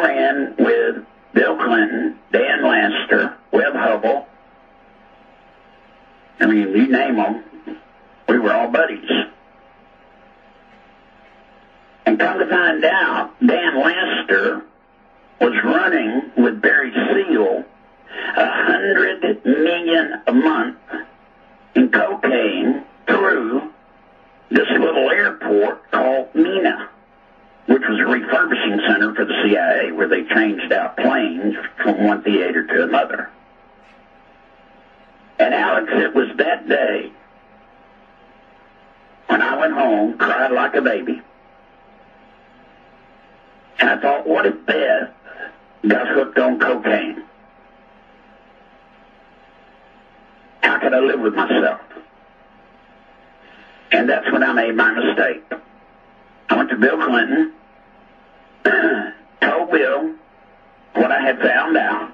ran with Bill Clinton, Dan Lanster, Webb Hubbell. I mean, you name them, we were all buddies. And come to find out, Dan Lanster was running with Barry Seal $100 million a month in cocaine through this little airport called Mena, which was a refurbishing center for the CIA, where they changed out planes from one theater to another. And Alex, it was that day when I went home, cried like a baby. And I thought, what if Beth got hooked on cocaine? How could I live with myself? And that's when I made my mistake. I went to Bill Clinton, told Bill what I had found out,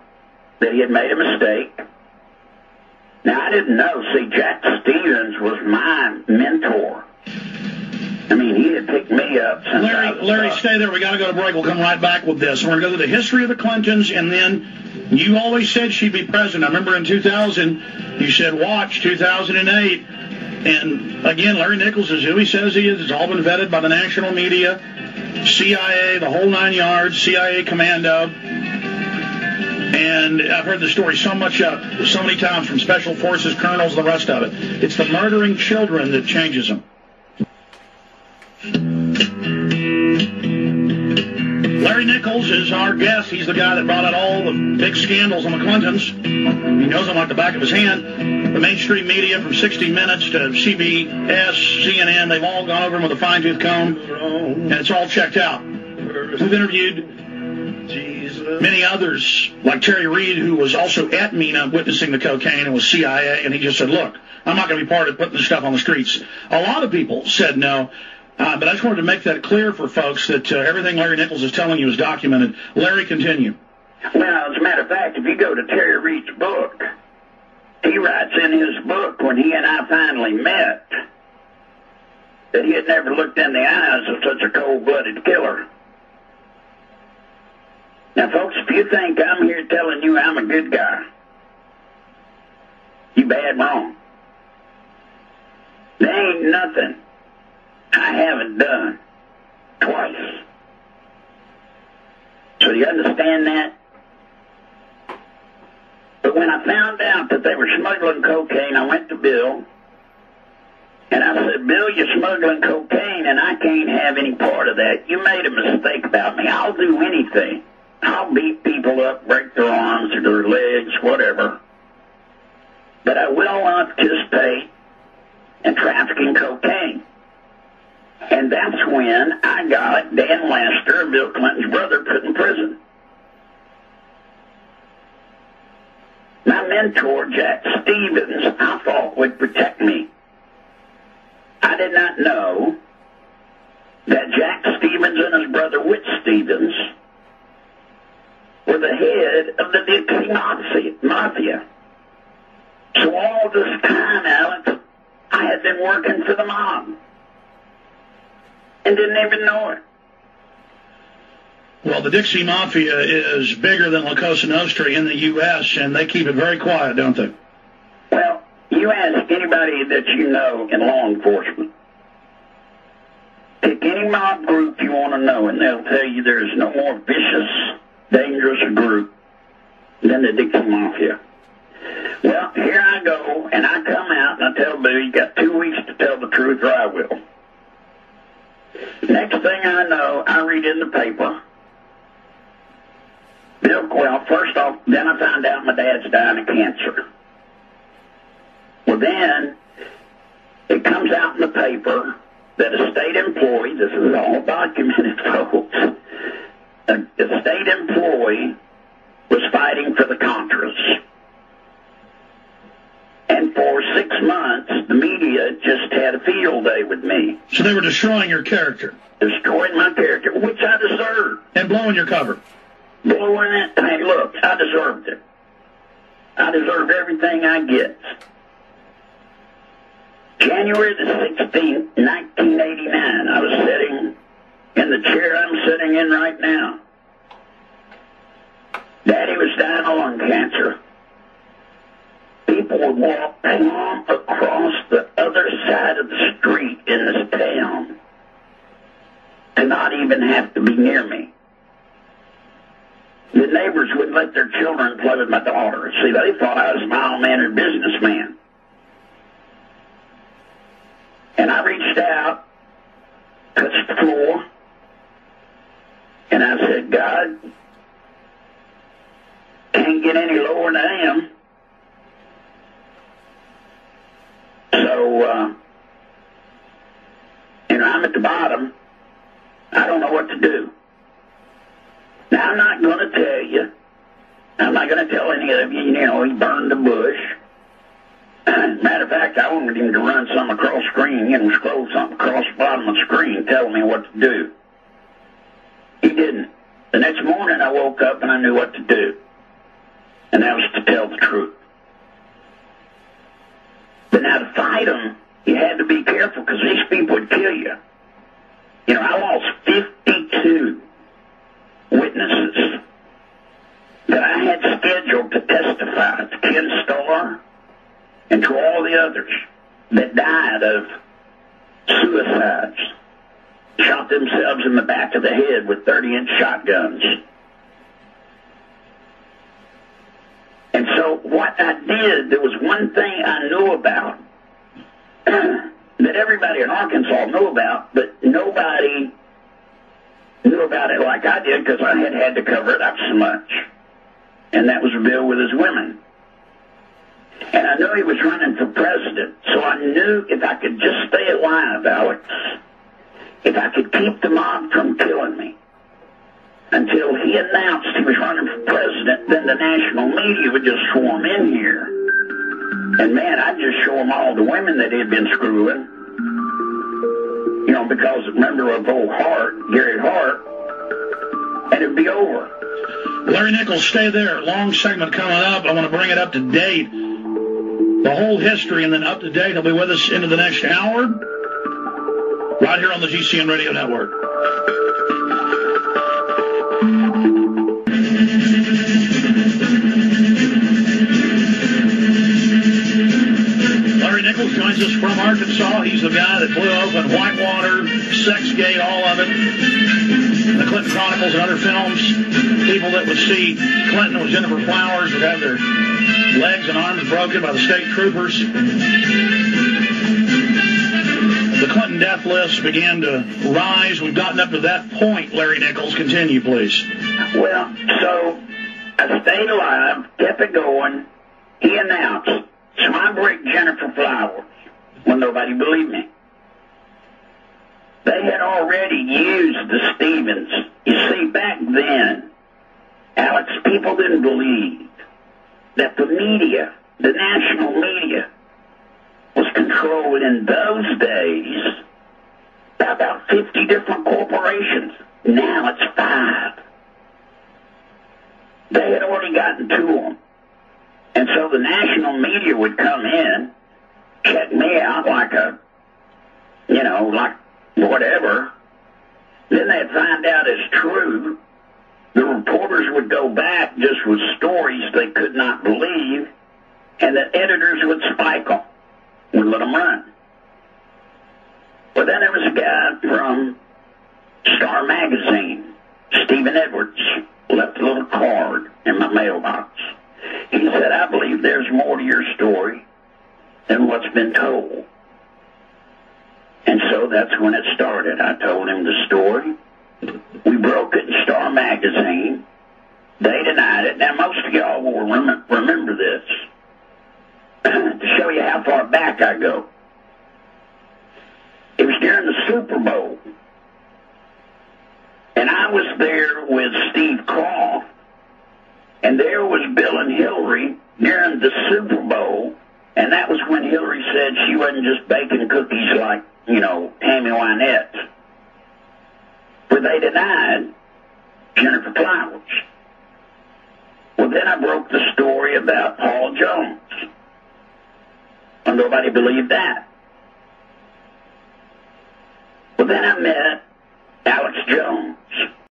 that he had made a mistake. Now, I didn't know. See, Jack Stevens was my mentor. I mean, he had picked me up since Larry, stay there. We got to go to break. We'll come right back with this. We're going to go through the history of the Clintons, and then you always said she'd be president. I remember in 2000, you said, watch, 2008. And, again, Larry Nichols is who he says he is. It's all been vetted by the national media, CIA, the whole 9 yards, CIA commando. And I've heard the story so many times from special forces colonels and the rest of it. It's the murdering children that changes them. Larry Nichols is our guest. He's the guy that brought out all the big scandals on the Clintons. He knows them like the back of his hand. The mainstream media, from 60 Minutes to CBS, CNN, they've all gone over him with a fine-tooth comb, and it's all checked out. We've interviewed many others, like Terry Reid, who was also at Mena witnessing the cocaine and was CIA, and he just said, look, I'm not going to be part of putting this stuff on the streets. A lot of people said no. But I just wanted to make that clear for folks that everything Larry Nichols is telling you is documented. Larry, continue. Well, as a matter of fact, if you go to Terry Reid's book, he writes in his book when he and I finally met that he had never looked in the eyes of such a cold-blooded killer. Now, folks, if you think I'm here telling you I'm a good guy, you bad wrong. There ain't nothing I haven't done twice. So do you understand that? But when I found out that they were smuggling cocaine, I went to Bill, and I said, Bill, you're smuggling cocaine, and I can't have any part of that. You made a mistake about me. I'll do anything. I'll beat people up, break their arms or their legs, whatever. But I will not participate in trafficking cocaine. And that's when I got Dan Lanster, Bill Clinton's brother, put in prison. My mentor, Jack Stevens, I thought would protect me. I did not know that Jack Stevens and his brother, Whit Stevens, were the head of the Dixie Mafia. So all this time, Alex, I had been working for the mob and didn't even know it. Well, the Dixie Mafia is bigger than La Cosa Nostra in the U.S., and they keep it very quiet, don't they? Well, you ask anybody that you know in law enforcement, pick any mob group you want to know, and they'll tell you there is no more vicious, dangerous group than the Dixie Mafia. Well, here I go, and I come out, and I tell Bill, you got 2 weeks to tell the truth, or I will. Next thing I know, I read in the paper, well, first off, then I found out my dad's dying of cancer. Well, then it comes out in the paper that a state employee, this is all documented, folks, a state employee was fighting for the Contras. And for 6 months, the media just had a field day with me. So they were destroying your character. Destroying my character, which I deserved. And blowing your cover. Blowing it. Hey, look, I deserved it. I deserve everything I get. January the 16th, 1989, I was sitting in the chair I'm sitting in right now. was dying of lung cancer, people would walk plumb across the other side of the street in this town to not even have to be near me. The neighbors wouldn't let their children play with my daughter. See, they thought I was a mild-mannered businessman. And I reached out, touched the floor, and I said, God, can't get any lower than I am. So, I'm at the bottom. I don't know what to do. Now, I'm not going to tell you. I'm not going to tell any of you, he burned the bush. Matter of fact, I wanted him to run something across screen, scroll something across the bottom of the screen telling me what to do. He didn't. The next morning, I woke up and I knew what to do. And that was to tell the truth. But now to fight them, you had to be careful because these people would kill you. I lost 52 witnesses that I had scheduled to testify to Ken Starr and to all the others that died of suicides, shot themselves in the back of the head with 30-inch shotguns. And so what I did, there was one thing I knew about that everybody in Arkansas knew about, but nobody knew about it like I did because I had to cover it up so much. And that was Bill with his women. And I knew he was running for president, so I knew if I could just stay alive, Alex, if I could keep the mob from killing me, until he announced he was running for president, then the national media would just swarm in here. And man, I'd just show them all the women that he'd been screwing. Because remember of old Gary Hart, and it'd be over. Larry Nichols, stay there. Long segment coming up. I want to bring it up to date. The whole history and then up to date. He'll be with us into the next hour. Right here on the GCN Radio Network. Larry Nichols joins us from Arkansas. He's the guy that blew open Whitewater, Sexgate, all of it. The Clinton Chronicles and other films. People that would see Clinton with Jennifer Flowers would have their legs and arms broken by the state troopers. The Clinton death list began to rise. We've gotten up to that point. Larry Nichols, continue, please. Well, so I stayed alive, kept it going. He announced, so I break Jennifer Flowers when nobody believed me. They had already used the Stevens. You see, back then, Alex, people didn't believe that the media, the national media, was controlled in those days by about 50 different corporations. Now it's 5. They had already gotten to them. And so the national media would come in, check me out like like whatever. Then they'd find out it's true. The reporters would go back just with stories they could not believe, and the editors would spike them, would let them run. But then there was a guy from Star Magazine, Stephen Edwards, left a little card in my mailbox. He said, I believe there's more to your story than what's been told. And so that's when it started. I told him the story. We broke it in Star Magazine. They denied it. Now, most of y'all will remember this. To show you how far back I go. It was during the Super Bowl. And I was there with Steve Croft. And there was Bill and Hillary during the Super Bowl. And that was when Hillary said she wasn't just baking cookies like, Tammy Wynette. But they denied Jennifer Flowers. Well, then I broke the story about Paul Jones. And nobody believed that. Well, then I met Alex Jones.